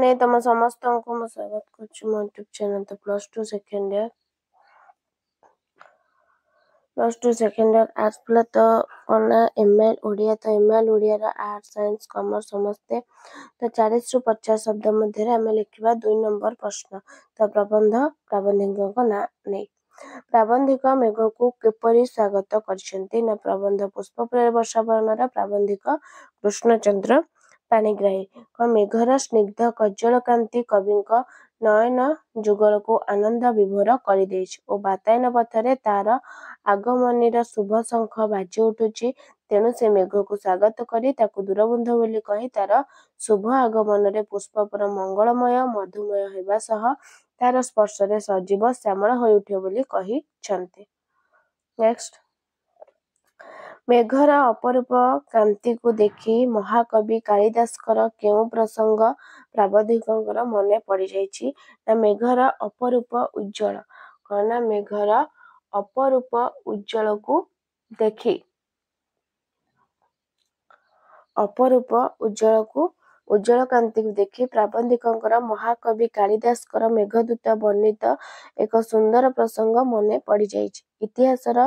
मैंने तुम समस्त को स्वागत कर मो यूट्यूब चैनल तो +2 सेकेंड ईयर आर्ट्स पिला तो कौन एमएल ओडिया तो ML Odia arts science commerce समस्ते तो 40 रु 50 शब्द मध्य आम लिखा 2 नंबर प्रश्न तो प्रबंध प्राबंधिक ना नहीं प्राबंधिक मेघ को किपरि स्वागत करछन्ति ना प्रबंध पुष्पप्रिय वर्षा वर्णन प्राबंधिक कृष्णचंद्र पाणिग्राही मेघर स्निग्ध कज्जल कांति कवि नयन जुगल को आनंद विभोर कर बातायन पथरे तार आगमनीर शुभ शंख बाजी उठुची तेणु से मेघ को स्वागत करी ताकू दूरबंध बोली कही तार शुभ आगमन पुष्पपुर मंगलमय मधुमय हेबा सह तार स्पर्श सजीव श्यामल हो उठे बोली कहिछन्ति। नेक्स्ट मेघर अपरूप कांति को देखी महाकवि कालिदासकर केउ प्रसंग प्राबंधिकଙ୍କର मने पड़ी जाइछि ना मेघर अपरूप उज्जवल कहना मेघर अपरूप उज्जवल को देखी अपरूप उज्जवल कांति को देखी प्राबंधिकଙ୍କର महाकवि कालिदासकर मेघदूत वर्णित एक सुंदर प्रसंग मने पड़ी जाइछि। इतिहासर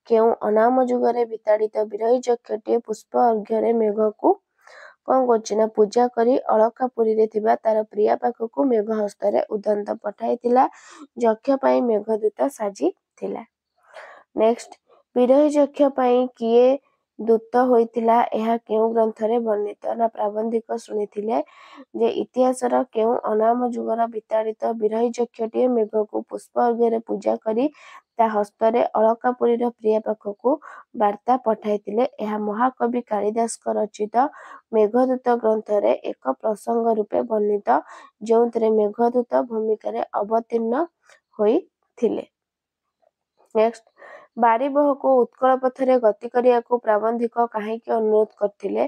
केउ अनाम जुगरे विताड़ित विरही यक्षटे पुष्प अर्घ्य मेघ को कौन करछि पूजा करी अलकापुरी रे थिबा तार प्रिया पाखकू मेघ हस्ତରେ उदंत पठाइथिला यक्ष पाई मेघदूत साजी थिला। नेक्स्ट विरही यक्ष पाई किए दूत होइथिला एहा केउ ग्रंथरे वर्णित ना प्राबंधिक शुणिथिले जे इतिहासर केउ अनाम जुगर विताड़ित विरही यक्षटे मेघ को पुष्प अर्घ्य पूजा करी ता हस्ତରେ अलकापुरीर प्रिया पाखकू वार्ता पठाइथिले एहा महाकवि कालिदासकर रचित मेघदूत ग्रंथरे एक प्रसंग रूपे वर्णित जोंतरे मेघदूत भूमिका अवतीर्ण होइथिले। नेक्स्ट बारीबह को उत्कल पथरे गति करिया को प्राबंधिक काहीकि अनुरोध करथिले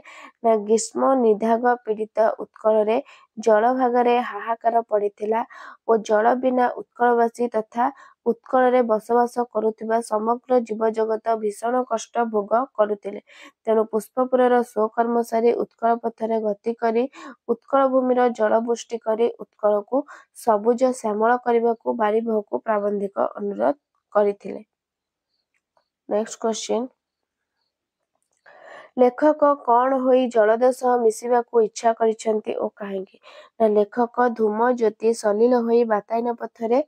ना ग्रीष्म निधाग पीड़ित उत्कल रे जल भागरे हाहाकार पड़िथिला और जल बिना उत्कलवासी तथा उत्कल रे बसवास करुथिबा समग्र जीव जगत भीषण कष्ट भोग करुथिले तेणु पुष्पपुरर स्वकर्म सारी उत्कल पथरे गति करी उत्कल भूमिर जलवृष्टि करी उत्कल को सबुज श्यामल करने को बारीबह को प्राबंधिक अनुरोध करथिले। नेक्स्ट क्वेश्चन लेखक कौन होई जलद सह मिसिबाकू इच्छा करिसंती ओ काहेकि ना लेखक धूम ज्योति सलील होई बातायन पथरे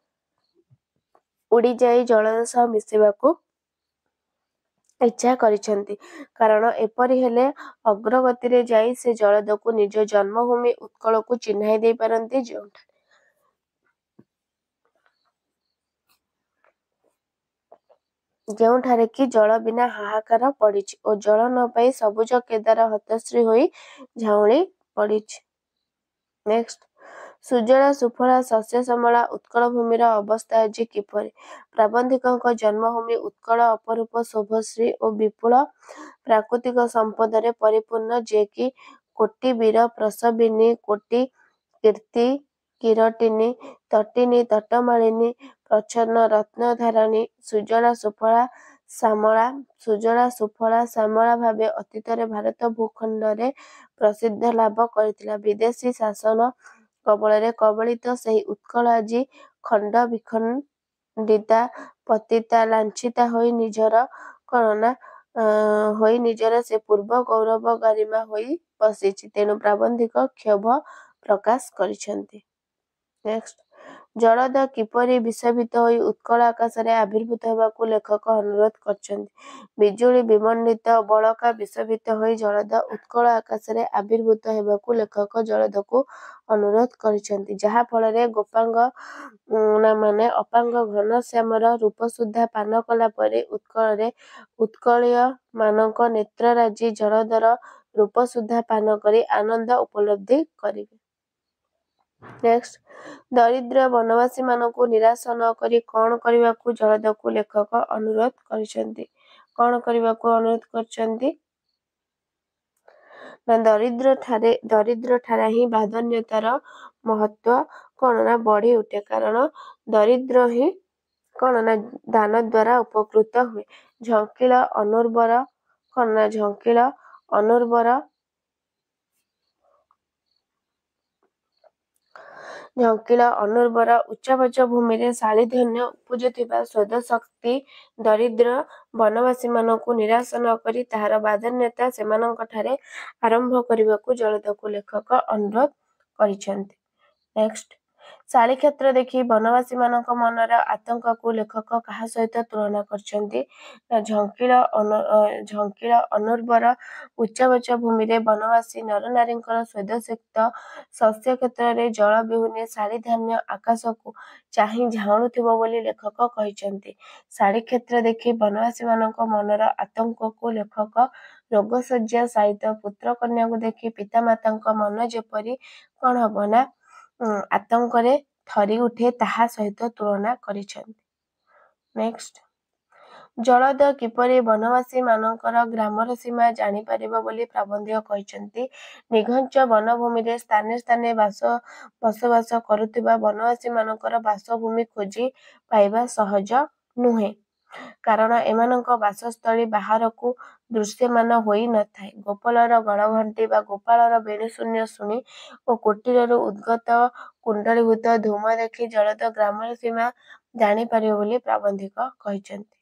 उड़ी जाई जलद सह मिसिबाकू इच्छा करिसंती कारण एपरि हेले अग्रगति रे जाई से जलद को निज जन्मभूमि उत्कल को चिन्हाई दे पारंती ଯେଉଁଠାରେ କି ଜଳ ବିନା ହାହାକାର ପଡ଼ିଛି ଓ ଜଳ ନ ପାଇ ସବୁଜ କେଦାର ହତଶ୍ରୀ ହୋଇ ଝାଉଁଳି ପଡ଼ିଛି। ନେକ୍ସଟ ସୁଜଳା ସୁଫଳା ଶସ୍ୟ ଶ୍ୟାମଳା ଉତ୍କଳ ଭୂମିର ଅବସ୍ଥା ଆଜି କିପରି ପ୍ରାବନ୍ଧିକଙ୍କ ଜନ୍ମଭୂମି ଉତ୍କଳ ଅପରୂପ ଶୋଭଶ୍ରୀ ଓ ବିପୁଳ ପ୍ରାକୃତିକ ସମ୍ପଦରେ ପରିପୂର୍ଣ୍ଣ ଯିଏକି କୋଟି ବୀର ପ୍ରସବିନୀ କୋଟି କୀର୍ତ୍ତି କିରଟିନୀ ତଟିନୀ ତଟମାଳିନୀ ପ୍ରଚ୍ଛନ୍ନ ରତ୍ନଧାରଣୀ ସୁଜଳା ସୁଫଳା ଶ୍ୟାମଳା ଭାବେ ଅତୀତରେ ଭାରତ ଭୂଖଣ୍ଡରେ ପ୍ରସିଦ୍ଧ ଲାଭ କରିଥିଲା। ବିଦେଶୀ ଶାସନ କବଳରେ କବଳିତ ସେହି ଉତ୍କଳ ଆଜି ଖଣ୍ଡ ବିଖଣ୍ଡିତା ପତିତା ଲାଞ୍ଛିତା ହୋଇ ନିଜର ସେ ପୂର୍ବ ଗୌରବ ଗାରିମା ହୋଇ ବସିଛି ତେଣୁ ପ୍ରାବନ୍ଧିକ କ୍ଷୋଭ ପ୍ରକାଶ କରିଛନ୍ତି। ନେକ୍ସଟ ଜଳଦ କିପରି ବିଷବିତ ହୋଇ ଉତ୍କଳ ଆକାଶରେ ଆବିର୍ଭୂତ ହେବାକୁ ଲେଖକ ଅନୁରୋଧ କରିଛନ୍ତି। ବିଜୁଳି ବିମଣ୍ଡିତ ବଳକା ବିଷବିତ ହୋଇ ଜଳଦ ଉତ୍କଳ ଆକାଶରେ ଆବିର୍ଭୂତ ହେବାକୁ ଲେଖକ ଜଳଦକୁ ଅନୁରୋଧ କରିଛନ୍ତି ଯାହା ଫଳରେ ଗୋପାଙ୍ଗ ମାନେ ଅପାଙ୍ଗ ଘନଶ୍ୟାମର ରୂପ ସୁଦ୍ଧା ପାନ କଲା ପରି ଉତ୍କଳରେ ଉତ୍କଳୀୟ ମାନଙ୍କ ନେତ୍ରରାଜି ଜଳଦର ରୂପ ସୁଦ୍ଧା ପାନ କରି ଆନନ୍ଦ ଉପଲବ୍ଧି କରିବେ। ନେକ୍ସଟ ଦରିଦ୍ର ବନବାସୀ ମାନଙ୍କୁ ନିରାଶ ନ କରି କଣ କରିବାକୁ ଜଳଦକୁ ଲେଖକ ଅନୁରୋଧ କରିଛନ୍ତି। କଣ କରିବାକୁ ଅନୁରୋଧ କରିଛନ୍ତି ନା ଦରିଦ୍ର ଠାରେ ହିଁ ବାଦନ୍ୟତାର ମହତ୍ଵ କଣ ନା ବଢି ଉଠେ କାରଣ ଦରିଦ୍ର ହିଁ କଣ ନା ଦାନ ଦ୍ଵାରା ଉପକୃତ ହୁଏ। ଝଙ୍କିଳ ଝଙ୍କିଳ ଅନୁର୍ବର ଉଚ୍ଚାବାଚ ଭୂମିରେ ଶାଳିଧନ୍ୟ ଉପୁଜୁଥିବା ସ୍ୱେଦଶକ୍ତି ଦରିଦ୍ର ବନବାସୀମାନଙ୍କୁ ନିରାଶ ନ କରି ତାହାର ବାଦାନ୍ୟତା ସେମାନଙ୍କଠାରେ ଆରମ୍ଭ କରିବାକୁ ଜଳଦକୁ ଲେଖକ ଅନୁରୋଧ କରିଛନ୍ତି। ନେକ୍ସଟ, ଶାଳିକ୍ଷେତ୍ର ଦେଖି ବନବାସୀମାନଙ୍କ ମନର ଆତଙ୍କକୁ ଲେଖକ କାହା ସହିତ ତୁଳନା କରିଛନ୍ତି? ନା ଝଙ୍କିଳ ଅନୁର୍ବର ଉଚ୍ଚାବାଚ ଭୂମିରେ ବନବାସୀ ନରନାରୀଙ୍କର ସ୍ୱେଦସିକ୍ତ ଶସ୍ୟକ୍ଷେତ୍ରରେ ଜଳ ବିହୁନେ ଶାଳି ଧାନ୍ୟ ଆକାଶକୁ ଚାହିଁ ଝାଉଁଳୁଥିବ ବୋଲି ଲେଖକ କହିଛନ୍ତି। ଶାଳିକ୍ଷେତ୍ର ଦେଖି ବନବାସୀମାନଙ୍କ ମନର ଆତଙ୍କକୁ ଲେଖକ ରୋଗଶଯ୍ୟା ସହିତ ପୁତ୍ରକନ୍ୟାକୁ ଦେଖି ପିତାମାତାଙ୍କ ମନ ଯେପରି କ'ଣ ହବ ନା ଆତଙ୍କରେ ଥରି ଉଠେ ତାହା ସହିତ ତୁଳନା କରିଛନ୍ତି। ନେକ୍ସଟ, ଜଳଦ କିପରି ବନବାସୀମାନଙ୍କର ଗ୍ରାମର ସୀମା ଜାଣିପାରିବ ବୋଲି ପ୍ରବନ୍ଧକ କହିଛନ୍ତି? ନିଘଞ୍ଚ ବନଭୂମିରେ ସ୍ଥାନେ ସ୍ଥାନେ ବସବାସ କରୁଥିବା ବନବାସୀମାନଙ୍କର ବାସଭୂମି ଖୋଜି ପାଇବା ସହଜ ନୁହେଁ, କାରଣ ଏମାନଙ୍କ ବାସସ୍ଥଳୀ ବାହାରକୁ ଦୃଶ୍ୟମାନ ହୋଇ ନଥାଏ। ଗୋପାଳର ଗଳଘଣ୍ଟି ବା ଗୋପାଳର ବେଣୁଶୂନ୍ୟ ଶୁଣି ଓ କୁଟୀରରୁ ଉଦ୍ଗତ କୁଣ୍ଡଳୀଭୂତ ଧୂମ ଦେଖି ଜଳଦ ଗ୍ରାମର ସୀମା ଜାଣିପାରିବ ବୋଲି ପ୍ରବନ୍ଧକ କହିଛନ୍ତି।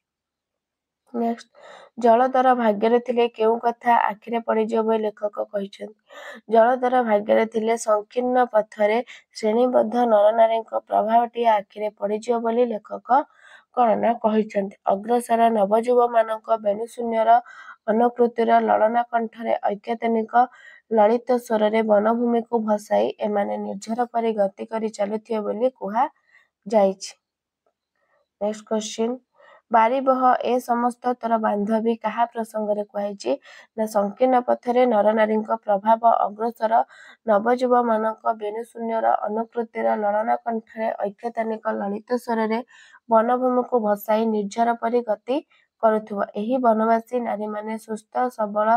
ନେକ୍ସଟ, ଜଳଧର ଭାଗ୍ୟରେ ଥିଲେ କେଉଁ କଥା ଆଖିରେ ପଡ଼ିଯିବ ବୋଲି ଲେଖକ କହିଛନ୍ତି? ଜଳଧର ଭାଗ୍ୟରେ ଥିଲେ ସଂକୀର୍ଣ୍ଣ ପଥରେ ଶ୍ରେଣୀବଦ୍ଧ ନରନାରୀଙ୍କ ପ୍ରଭାବଟିଏ ଆଖିରେ ପଡ଼ିଯିବ ବୋଲି ଲେଖକ କ'ଣ ନା କହିଛନ୍ତି। ଅଗ୍ରସର ନବଯୁବମାନଙ୍କ ବେଣୁଶୂନ୍ୟର ଅନୁକୃତିର ଲଳନା କଣ୍ଠରେ ଐକ୍ୟତାନିକ ଲଳିତ ସ୍ୱରରେ ବନଭୂମିକୁ ଭସାଇ ଏମାନେ ନିର୍ଝର ପରି ଗତି କରି ଚାଲୁଥିବେ ବୋଲି କୁହାଯାଇଛି। ନେକ୍ସଟ କ୍ୱେଶ୍ଚିନ୍, ବାରିବହ ଏ ସମସ୍ତ ତୋର ବାନ୍ଧବୀ କାହା ପ୍ରସଙ୍ଗରେ କୁହାଯାଇଛି? ନା ସଂକୀର୍ଣ୍ଣ ପଥରେ ନରନାରୀଙ୍କ ପ୍ରଭାବ ଅଗ୍ରସର ନବଯୁବମାନଙ୍କ ବେଣୁଶୂନ୍ୟର ଅନୁକୃତିର ଲଳନା କଣ୍ଠରେ ଐକ୍ୟତାନିକ ଲଳିତ ସ୍ୱରରେ ବନଭୂମିକୁ ଭସାଇ ନିର୍ଝର ପରି ଗତି କରୁଥିବ। ଏହି ବନବାସୀ ନାରୀମାନେ ସୁସ୍ଥ ସବଳ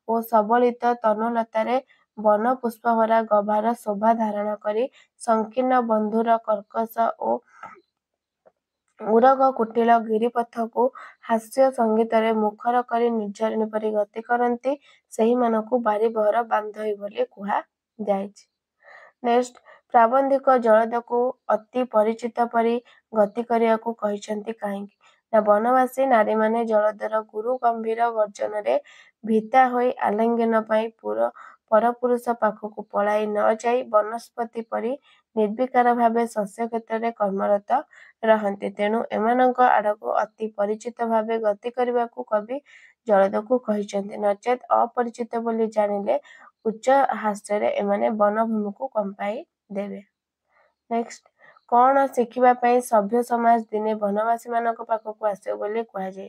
ଓ ସବଳିତ ତନୁଲତାରେ ବନ ପୁଷ୍ପଭରା ଗଭାର ଶୋଭା ଧାରଣ କରି ସଂକୀର୍ଣ୍ଣ ବନ୍ଧୁର କର୍କଶ ଓ ଉରଗ କୁଟିଳ ଗିରିପଥକୁ ହାସ୍ୟ ସଙ୍ଗୀତରେ ମୁଖର କରି ନିର୍ଝରିଣୀ ପରି ଗତି କରନ୍ତି। ସେହିମାନଙ୍କୁ ବାରିବହର ବାନ୍ଧବୀ ବୋଲି କୁହାଯାଇଛି। ନେକ୍ସଟ, ପ୍ରାବନ୍ଧିକ ଜଳଦକୁ ଅତି ପରିଚିତ ପରି ଗତି କରିବାକୁ କହିଛନ୍ତି କାହିଁକି? ନା ବନବାସୀ ନାରୀମାନେ ଜଳଦର ଗୁରୁ ଗମ୍ଭୀର ଗର୍ଜନରେ ଭୀତା ହୋଇ ଆଲିଙ୍ଗନ ପାଇଁ ପରପୁରୁଷ ପାଖକୁ ପଳାଇ ନ ଯାଇ ବନସ୍ପତି ପରି ନିର୍ବିକାର ଭାବେ ଶସ୍ୟକ୍ଷେତ୍ରରେ କର୍ମରତ ରହନ୍ତି। ତେଣୁ ଏମାନଙ୍କ ଆଡ଼କୁ ଅତି ପରିଚିତ ଭାବେ ଗତି କରିବାକୁ କବି ଜଳଦକୁ କହିଛନ୍ତି। ନଚେତ୍ ଅପରିଚିତ ବୋଲି ଜାଣିଲେ ଉଚ୍ଚ ହାସ୍ୟରେ ଏମାନେ ବନଭୂମିକୁ କମ୍ପାଇ ଦେବେ। ନେକ୍ସଟ, କ'ଣ ଶିଖିବା ପାଇଁ ସଭ୍ୟ ସମାଜ ଦିନେ ବନବାସୀମାନଙ୍କ ପାଖକୁ ଆସିବ ବୋଲି କୁହାଯାଇଛି?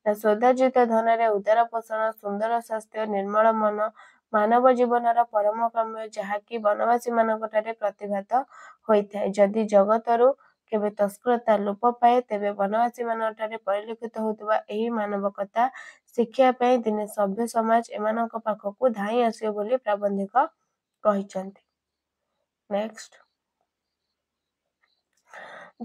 ନା ସ୍ୱେଦାର୍ଜିତ ଧନରେ ଉଦାର ପୋଷଣ, ସୁନ୍ଦର ସ୍ୱାସ୍ଥ୍ୟ, ନିର୍ମଳ ମନ ମାନବ ଜୀବନର ପରମ କାମ୍ୟ, ଯାହାକି ବନବାସୀମାନଙ୍କଠାରେ ପ୍ରତିଭାତ ହୋଇଥାଏ। ଯଦି ଜଗତରୁ କେବେ ତସ୍କରତା ଲୋପ ପାଏ ତେବେ ବନବାସୀମାନଙ୍କଠାରେ ପରିଲକ୍ଷିତ ହେଉଥିବା ଏହି ମାନବିକତା ଶିଖିବା ପାଇଁ ଦିନେ ସଭ୍ୟ ସମାଜ ଏମାନଙ୍କ ପାଖକୁ ଧାଇଁ ଆସିବ ବୋଲି ପ୍ରବନ୍ଧକ କହିଛନ୍ତି। ନେକ୍ସଟ,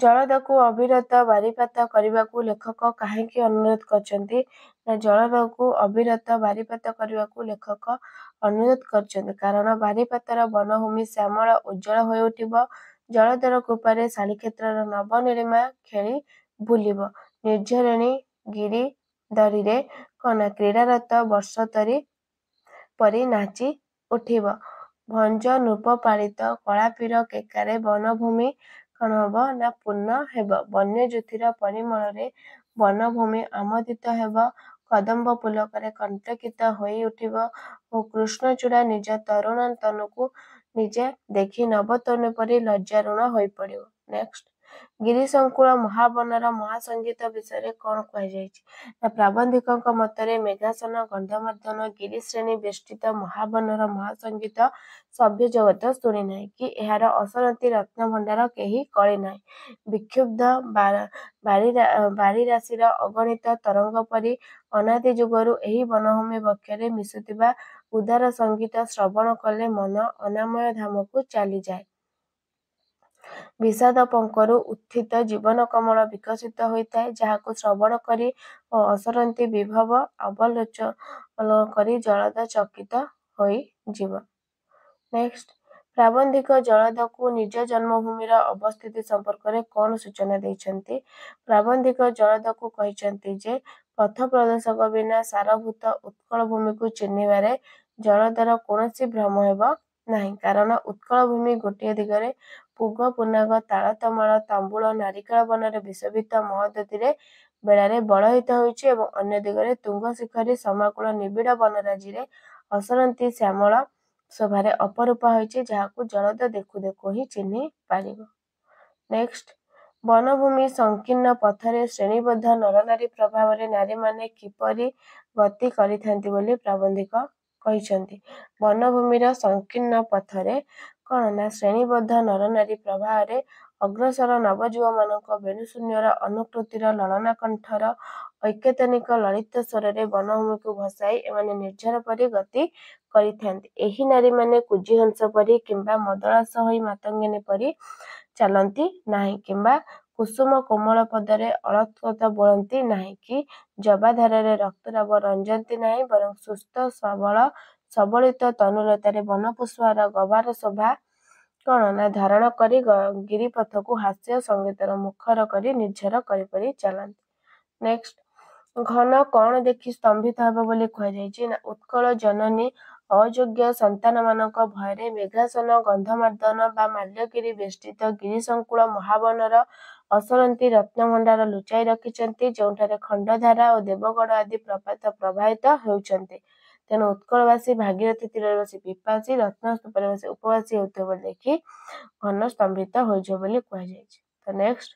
ଜଳଦକୁ ଅବିରତ ବାରିପାତ କରିବାକୁ ଲେଖକ କାହିଁକି ଅନୁରୋଧ କରିଛନ୍ତି? ନା ଜଳଦକୁ ଅବିରତ ବାରିପାତ କରିବାକୁ ଲେଖକ ଅନୁରୋଧ କରିଛନ୍ତି କାରଣ ବାରିପାତର ବନଭୂମି ଶ୍ୟାମଳ ଉଜ୍ଜ୍ୱଳ ହୋଇ ଉଠିବ। ଜଳଧର କୃପାରେ ଶାଳିକ୍ଷେତ୍ରର ନବ ନୀଳିମା ଖେଳି ବୁଲିବ। ନିର୍ଝରିଣୀ ଗିରି ଦରିରେ କ୍ରୀଡ଼ାରତ ବର୍ଷତରୀ ପରି ନାଚି ଉଠିବ। ଭଞ୍ଜ ନୃପପାଳିତ କଳାପୀର କେକାରେ ବନଭୂମି କ'ଣ ହବ ନା ପୂର୍ଣ୍ଣ ହେବ। ବନ୍ୟଜ୍ୟୋତିର ପରିମଳରେ ବନଭୂମି ଆମୋଦିତ ହେବ। କଦମ୍ବ ପୁଲକରେ କଣ୍ଟକିତ ହୋଇ ଉଠିବ ଓ କୃଷ୍ଣଚୂଡ଼ା ନିଜ ତରୁଣ ତନୁକୁ ନିଜେ ଦେଖି ନବତନୁ ପରି ଲଜ୍ଜାରୁଣ ହୋଇପଡ଼ିବ। ନେକ୍ସଟ, ଗିରିଶଙ୍କୁଳ ମହାବନର ମହାସଙ୍ଗୀତ ବିଷୟରେ କ'ଣ କୁହାଯାଇଛି? ନା ପ୍ରାବନ୍ଧିକଙ୍କ ମତରେ ମେଘାସନ ଗନ୍ଧମାର୍ଦ୍ଦନ ଗିରିଶ୍ରେଣୀ ବେଷ୍ଟିତ ମହାବନର ମହାସଙ୍ଗୀତ ସଭ୍ୟ ଜଗତ ଶୁଣିନାହିଁ କି ଏହାର ଅସରନ୍ତି ରତ୍ନଭଣ୍ଡାର କେହି କଳି ନାହିଁ। ବିକ୍ଷୁବ୍ଧ ବାରିରାଶିର ଅଗଣିତ ତରଙ୍ଗ ପରି ଅନାଦି ଯୁଗରୁ ଏହି ବନଭୂମି ବକ୍ଷରେ ମିଶୁଥିବା ଉଦାର ସଙ୍ଗୀତ ଶ୍ରବଣ କଲେ ମନ ଅନାମୟ ଧାମକୁ ଚାଲିଯାଏ। ବିଷାଦ ପଙ୍କରୁ ଉତ୍ଥିତ ଜୀବନ କମଳ ବିକଶିତ ହୋଇଥାଏ, ଯାହାକୁ ଶ୍ରବଣ କରି ଓ ଅସରନ୍ତି ବିଭବ ଅବଲୋକନ କରି ଜଳଦ ଚକିତ ହୋଇଯିବ। ନେକ୍ସଟ, ପ୍ରାବନ୍ଧିକ ଜଳଦକୁ ନିଜ ଜନ୍ମଭୂମିର ଅବସ୍ଥିତି ସମ୍ପର୍କରେ କ'ଣ ସୂଚନା ଦେଇଛନ୍ତି? ପ୍ରାବନ୍ଧିକ ଜଳଦକୁ କହିଛନ୍ତି ଯେ ପଥ ପ୍ରଦର୍ଶକ ବିନା ସାରଭୂତ ଉତ୍କଳ ଭୂମିକୁ ଚିହ୍ନିବାରେ ଜଳଦର କୌଣସି ଭ୍ରମ ହେବ ନାହିଁ, କାରଣ ଉତ୍କଳ ଭୂମି ଗୋଟିଏ ଦିଗରେ ପୁଗ ପୁନାଗ ତାଳତମାଳ ତାମ୍ବୁଳ ନାରିକେଳ ବନରେ ବିଶୋଭିତ ମହୋଦଧିରେ ବେଳାରେ ବଳହିତ ହୋଇଛି ଏବଂ ଅନ୍ୟ ଦିଗରେ ତୁଙ୍ଗ ଶିଖରୀ ସମାକୁଳ ନିବିଡ଼ ବନରାଜିରେ ଅସରନ୍ତି ଶ୍ୟାମଳ ଶୋଭାରେ ଅପରୂପା ହୋଇଛି, ଯାହାକୁ ଜଳଦ ଦେଖୁ ଦେଖୁ ହିଁ ଚିହ୍ନି ପାରିବ। ନେକ୍ସଟ, ବନଭୂମି ସଂକୀର୍ଣ୍ଣ ପଥରେ ଶ୍ରେଣୀବଦ୍ଧ ନରନାରୀ ପ୍ରଭାବରେ ନାରୀମାନେ କିପରି ଗତି କରିଥାନ୍ତି ବୋଲି ପ୍ରାବନ୍ଧିକ କହିଛନ୍ତି? ବନଭୂମିର ସଂକୀର୍ଣ୍ଣ ପଥରେ କ'ଣ ନା ଶ୍ରେଣୀବଦ୍ଧ ନରନାରୀ ପ୍ରବାହରେ ଅଗ୍ରସର ନବଯୁବମାନଙ୍କ ବେଣୁଶୂନ୍ୟର ଅନୁକୃତିର ଲଳନାକଣ୍ଠର ଐକ୍ୟତାନିକ ଲଳିତ ସ୍ୱରରେ ବନଭୂମିକୁ ଭସାଇ ଏମାନେ ନିର୍ଝର ପରି ଗତି କରିଥାନ୍ତି। ଏହି ନାରୀମାନେ କୁଜିହଂସ ପରି କିମ୍ବା ମଦଳାସ ହୋଇ ମାତଙ୍ଗିନୀ ପରି ଚାଲନ୍ତି ନାହିଁ କିମ୍ବା କୁସୁମ କୋମଳ ପଦରେ ଅଳଙ୍କତ ବୋଳନ୍ତି ନାହିଁ କି ଜବାଧାରରେ ରକ୍ତରାବ ରଞ୍ଜନ୍ତି ନାହିଁ, ବରଂ ସୁସ୍ଥ ସବଳ ସବଳିତ ତନୁଲତାରେ ବନପୁଷ୍ପହାର ଗଭାର ଶୋଭା କ'ଣ ନା ଧାରଣ କରି ଗିରିପଥକୁ ହାସ୍ୟ ସଙ୍ଗୀତର ମୁଖର କରି ନିର୍ଝର କରିପରି ଚାଲନ୍ତି। ନେକ୍ସଟ, ଘନ କ'ଣ ଦେଖି ସ୍ତମ୍ଭିତ ହେବ ବୋଲି କୁହାଯାଇଛି? ନା ଉତ୍କଳ ଜନନୀ ଅଯୋଗ୍ୟ ସନ୍ତାନମାନଙ୍କ ଭୟରେ ମେଘାସନ ଗନ୍ଧମାର୍ଦ୍ଦନ ବା ମାଲ୍ୟଗିରି ବେଷ୍ଟିତ ଗିରିସଙ୍କୁଳ ମହାବନର ଅସରନ୍ତି ରତ୍ନଭଣ୍ଡାର ଲୁଚାଇ ରଖିଛନ୍ତି, ଯେଉଁଠାରେ ଖଣ୍ଡଧାରା ଓ ଦେବଗଡ଼ ଆଦି ପ୍ରପାତ ପ୍ରବାହିତ ହେଉଛନ୍ତି। ତେଣୁ ଉତ୍କଳବାସୀ ଭାଗୀରଥୀ ତୀରରେ ବସି ପିପାସୀ, ରତ୍ନସ୍ତୂପରେ ବସି ଉପବାସୀ ହେଉଥିବ ବୋଲି ଦେଖି ଘନ ସ୍ତମ୍ଭିତ ହୋଇଯିବ ବୋଲି କୁହାଯାଇଛି। ତ ନେକ୍ସଟ,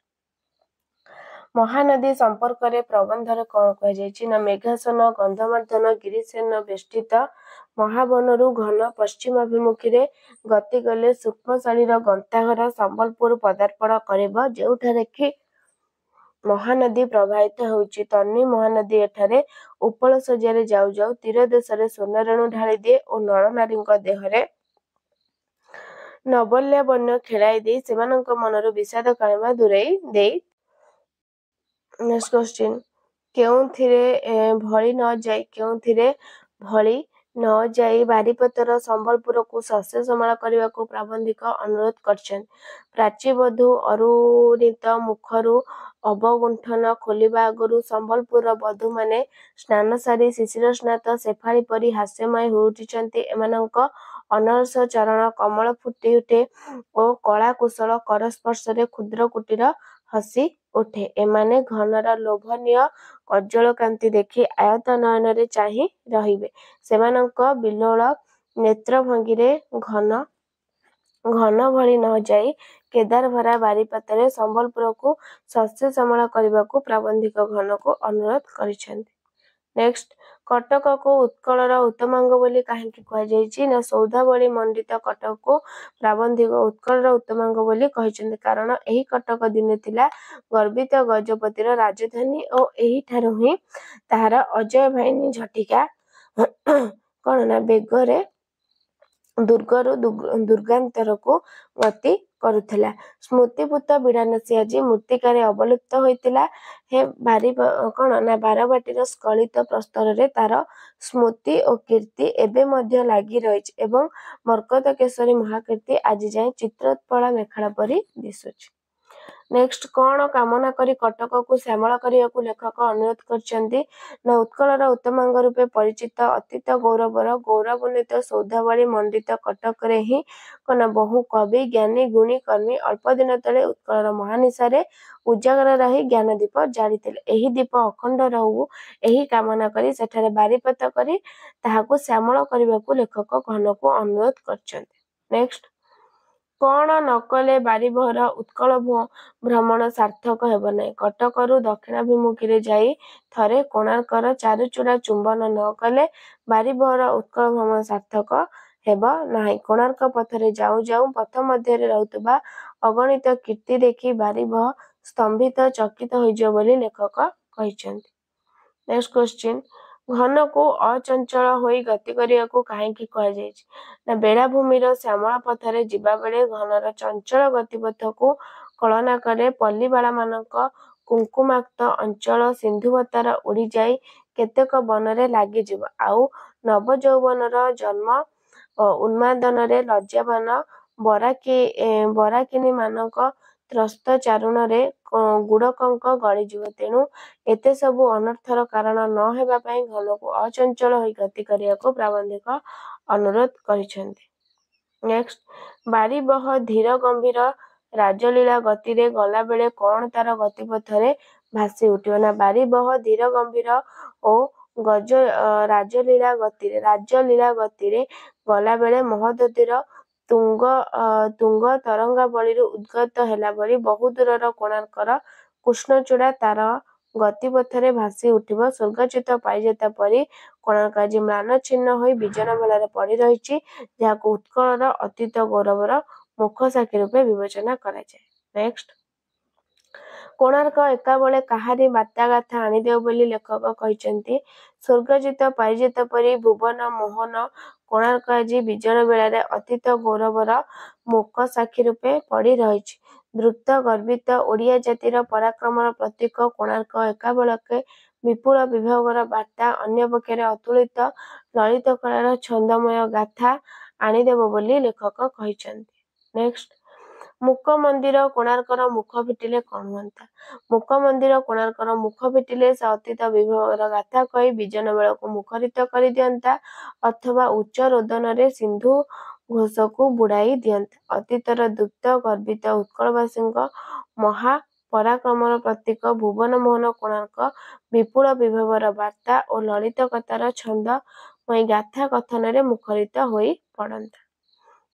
ମହାନଦୀ ସମ୍ପର୍କରେ ପ୍ରବନ୍ଧରେ କ'ଣ କୁହାଯାଇଛି? ନା ମେଘାସନ ଗନ୍ଧମାର୍ଦ୍ଦନ ଗିରିସେନ ବେଷ୍ଟିତ ମହାବନରୁ ଘନ ପଶ୍ଚିମାଭିମୁଖୀରେ ଗତି କଲେ ସୂକ୍ଷ୍ମଶାଳୀର ଗନ୍ତାଘର ସମ୍ବଲପୁର ପଦାର୍ପଣ କରିବ, ଯେଉଁଠାରେ କି ମହାନଦୀ ପ୍ରବାହିତ ହେଉଛି। ତନ୍ମୀ ମହାନଦୀ ଏଠାରେ ଉପଳ ଶଯ୍ୟାରେ ଯାଉ ଯାଉ ତୀରଦେଶରେ ସ୍ୱର୍ଣ୍ଣରେଣୁ ଢାଳି ଦିଏ ଓ ନରନାରୀଙ୍କ ଦେହରେ ନବଲାବଣ୍ୟ ଖେଳାଇ ଦେଇ ସେମାନଙ୍କ ମନରୁ ବିଷାଦ କାଳିମା ଦୂରେଇ ଦେଇ। ନେକ୍ସଟ କ୍ୱେଶ୍ଚିନ୍, କେଉଁଥିରେ ଭଳି ନ ଯାଇ ବାରିପଦର ସମ୍ବଲପୁରକୁ ଶସ୍ୟ ଶ୍ୟାମଳ କରିବାକୁ ପ୍ରାବନ୍ଧିକ ଅନୁରୋଧ କରିଛନ୍ତି? ପ୍ରାଚୀବଧୂ ଅରୁଣିତ ମୁଖରୁ ଅବଗୁଣ୍ଠନ ଖୋଲିବା ଆଗରୁ ସମ୍ବଲପୁରର ବଧୂମାନେ ସ୍ନାନ ସାରି ଶିଶିରସ୍ନାତ ଶେଫାଳୀ ପରି ହାସ୍ୟମୟ ହୋଇଉଠିଛନ୍ତି। ଏମାନଙ୍କ ଅନରସ ଚରଣ କମଳ ଫୁଟି ଉଠେ ଓ କଳା କୁଶଳ କର ସ୍ପର୍ଶରେ କ୍ଷୁଦ୍ର କୁଟୀର ହସି ଉଠେ। ଏମାନେ ଘନର ଲୋଭନୀୟ କଜ୍ଜ୍ୱଳ କାନ୍ତି ଦେଖି ଆୟତ ନୟନରେ ଚାହିଁ ରହିବେ। ସେମାନଙ୍କ ବିହ୍ୱଳ ନେତ୍ରଭଙ୍ଗୀରେ ଘନ ଭଳି ନ ଯାଇ କେଦାରଭରା ବାରିପଦରେ ସମ୍ବଲପୁରକୁ ଶସ୍ୟ ଶ୍ୟାମଳ କରିବାକୁ ପ୍ରାବନ୍ଧିକ ଘନକୁ ଅନୁରୋଧ କରିଛନ୍ତି। ନେକ୍ସଟ, କଟକକୁ ଉତ୍କଳର ଉତ୍ତମାଙ୍ଗ ବୋଲି କାହିଁକି କୁହାଯାଇଛି? ନା ସୌଧାବଳୀ ମଣ୍ଡିତ କଟକକୁ ପ୍ରାବନ୍ଧିକ ଉତ୍କଳର ଉତ୍ତମାଙ୍ଗ ବୋଲି କହିଛନ୍ତି, କାରଣ ଏହି କଟକ ଦିନେ ଥିଲା ଗର୍ବିତ ଗଜପତିର ରାଜଧାନୀ ଓ ଏହିଠାରୁ ହିଁ ତାହାର ଅଜୟ ବାହିନୀ ଝଟିକା କ'ଣ ନା ବେଗରେ ଦୁର୍ଗରୁ ଦୁର୍ଗାନ୍ତରକୁ ଗତି କରୁଥିଲା। ସ୍ମୃତିପୂତ ବିଡ଼ାନାସୀ ଆଜି ମୃତ୍ତିକାରେ ଅବଲୁପ୍ତ ହୋଇଥିଲା। ହେ କ'ଣ ନା ବାରବାଟୀର ସ୍ଖଳିତ ପ୍ରସ୍ତରରେ ତାର ସ୍ମୃତି ଓ କୀର୍ତ୍ତି ଏବେ ମଧ୍ୟ ଲାଗି ରହିଛି ଏବଂ ମର୍କତକେଶରୀ ମହାକୀର୍ତ୍ତି ଆଜି ଯାଏ ଚିତ୍ରୋତ୍ପଳା ମେଖାଳ ପରି ଦିଶୁଛି। ନେକ୍ସଟ, କ'ଣ କାମନା କରି କଟକକୁ ଶ୍ୟାମଳ କରିବାକୁ ଲେଖକ ଅନୁରୋଧ କରିଛନ୍ତି? ନା ଉତ୍କଳର ଉତ୍ତମାଙ୍ଗ ରୂପେ ପରିଚିତ ଅତୀତ ଗୌରବର ଗୌରବାନ୍ୱିତ ସୌଧାବଳୀ ମଣ୍ଡିତ କଟକରେ ହିଁ କ'ଣ ବହୁ କବି ଜ୍ଞାନୀ ଗୁଣୀ କର୍ମୀ ଅଳ୍ପଦିନ ତଳେ ଉତ୍କଳର ମହାନିଶାରେ ଉଜାଗର ରହି ଜ୍ଞାନଦୀପ ଜାଳିଥିଲେ। ଏହି ଦୀପ ଅଖଣ୍ଡ ରହୁ ଏହି କାମନା କରି ସେଠାରେ ବାରିପଦ କରି ତାହାକୁ ଶ୍ୟାମଳ କରିବାକୁ ଲେଖକ ଘନକୁ ଅନୁରୋଧ କରିଛନ୍ତି। ନେକ୍ସଟ, କ'ଣ ନ କଲେ ବାରିବହର ଉତ୍କଳ ଭ୍ରମଣ ସାର୍ଥକ ହେବ ନାହିଁ? କଟକରୁ ଦକ୍ଷିଣାଭିମୁଖୀରେ ଯାଇ ଥରେ କୋଣାର୍କର ଚାରୁଚୂଡ଼ା ଚୁମ୍ବନ ନ କଲେ ବାରିବହର ଉତ୍କଳ ଭ୍ରମଣ ସାର୍ଥକ ହେବ ନାହିଁ। କୋଣାର୍କ ପଥରେ ଯାଉଁ ଯାଉଁ ପଥ ମଧ୍ୟରେ ରହୁଥିବା ଅଗଣିତ କୀର୍ତ୍ତି ଦେଖି ବାରିବହ ସ୍ତମ୍ଭିତ ଚକିତ ହୋଇଯିବ ବୋଲି ଲେଖକ କହିଛନ୍ତି। ନେକ୍ସଟ କ୍ୱେଶ୍ଚିନ୍, ଘନକୁ ଅଚଞ୍ଚଳ ହୋଇ ଗତି କରିବାକୁ କାହିଁକି କୁହାଯାଇଛି? ନା ବେଳାଭୂମିର ଶ୍ୟାମଳ ପଥରେ ଯିବାବେଳେ ଘନର ଚଞ୍ଚଳ ଗତିପଥକୁ କଳନା କରେ ପଲ୍ଲୀବାଳାମାନଙ୍କ କୁଙ୍କୁମାକ୍ତ ଅଞ୍ଚଳ ସିନ୍ଧୁବତାର ଉଡ଼ିଯାଇ କେତେକ ବନରେ ଲାଗିଯିବ। ଆଉ ନବଯୌବନର ଜନ୍ମ ଉନ୍ମାଦନରେ ଲଜ୍ଜାବାନ ବରାକିନୀମାନଙ୍କ ତ୍ରସ୍ତ ଚାରୁଣରେ ଗୁଡ଼କଙ୍କ ଗଳିଯିବ। ତେଣୁ ଏତେ ସବୁ ଅନର୍ଥର କାରଣ ନ ହେବା ପାଇଁ ଘନକୁ ଅଚଞ୍ଚଳ ହୋଇ ଗତି କରିବାକୁ ପ୍ରାବନ୍ଧିକ ଅନୁରୋଧ କରିଛନ୍ତି। ନେକ୍ସଟ, ବାରିବହ ଧୀର ଗମ୍ଭୀର ରାଜଲୀଳା ଗତିରେ ଗଲାବେଳେ କଣ ତାର ଗତିପଥରେ ଭାସି ଉଠିବ? ନା ବାରିବହ ଧୀର ଗମ୍ଭୀର ଓ ରାଜଲୀଳା ଗତିରେ ଗଲାବେଳେ ମହୋଦଧିର ତୁଙ୍ଗ ତରଙ୍ଗାବଳୀରୁ ଉଦ୍ଗତ ହେଲା ଭଳି ବହୁ ଦୂରର କୋଣାର୍କର କୃଷ୍ଣଚୂଡ଼ା ତାର ଗତିପଥରେ ଭାସି ଉଠିବ। ସ୍ୱର୍ଗଚ୍ୟୁତ ପାରିଜାତ ପରି କୋଣାର୍କ ଆଜି ମ୍ଳାନଛିନ୍ନ ହୋଇ ବିଜନ ବେଳାରେ ପଡ଼ି ରହିଛି, ଯାହାକୁ ଉତ୍କଳର ଅତୀତ ଗୌରବର ମୁଖ ସାକ୍ଷୀ ରୂପେ ବିବେଚନା କରାଯାଏ। ନେକ୍ସଟ, କୋଣାର୍କ ଏକାବେଳେ କାହାରି ବାର୍ତ୍ତାଗାଥା ଆଣିଦେବ ବୋଲି ଲେଖକ କହିଛନ୍ତି? ସ୍ୱର୍ଗଚ୍ୟୁତ ପାରିଜାତ ପରି ଭୁବନ ମୋହନ କୋଣାର୍କ ଆଜି ବିଜନ ବେଳାରେ ଅତୀତ ଗୌରବର ମୂକ ସାକ୍ଷୀ ରୂପେ ପଡ଼ି ରହିଛି। ଧୂର୍ତ୍ତ ଗର୍ବିତ ଓଡ଼ିଆ ଜାତିର ପରାକ୍ରମର ପ୍ରତୀକ କୋଣାର୍କ ଏକାବେଳକେ ବିପୁଳ ବିଭବର ବାର୍ତ୍ତା, ଅନ୍ୟପକ୍ଷରେ ଅତୁଳିତ ଲଳିତ କଳାର ଛନ୍ଦମୟ ଗାଥା ଆଣିଦେବ ବୋଲି ଲେଖକ କହିଛନ୍ତି। ନେକ୍ସଟ, ମୂକ ମନ୍ଦିର କୋଣାର୍କର ମୁଖ ଫିଟିଲେ କଣ ହୁଅନ୍ତା? ମୂକ ମନ୍ଦିର କୋଣାର୍କର ମୁଖ ଫିଟିଲେ ସେ ଅତୀତ ବିଭବର ଗାଥା କହି ବିଜନ ବେଳକୁ ମୁଖରିତ କରିଦିଅନ୍ତା ଅଥବା ଉଚ୍ଚ ରୋଦନରେ ସିନ୍ଧୁ ଘୋଷକୁ ବୁଡ଼ାଇ ଦିଅନ୍ତା। ଅତୀତର ଦୂର୍ତ୍ତ ଗର୍ବିତ ଉତ୍କଳବାସୀଙ୍କ ମହା ପରାକ୍ରମର ପ୍ରତୀକ ଭୁବନ ମୋହନ କୋଣାର୍କ ବିପୁଳ ବିଭବର ବାର୍ତ୍ତା ଓ ଲଳିତକତାର ଛନ୍ଦମୟୀ ଗାଥା କଥନରେ ମୁଖରିତ ହୋଇ ପଡ଼ନ୍ତା।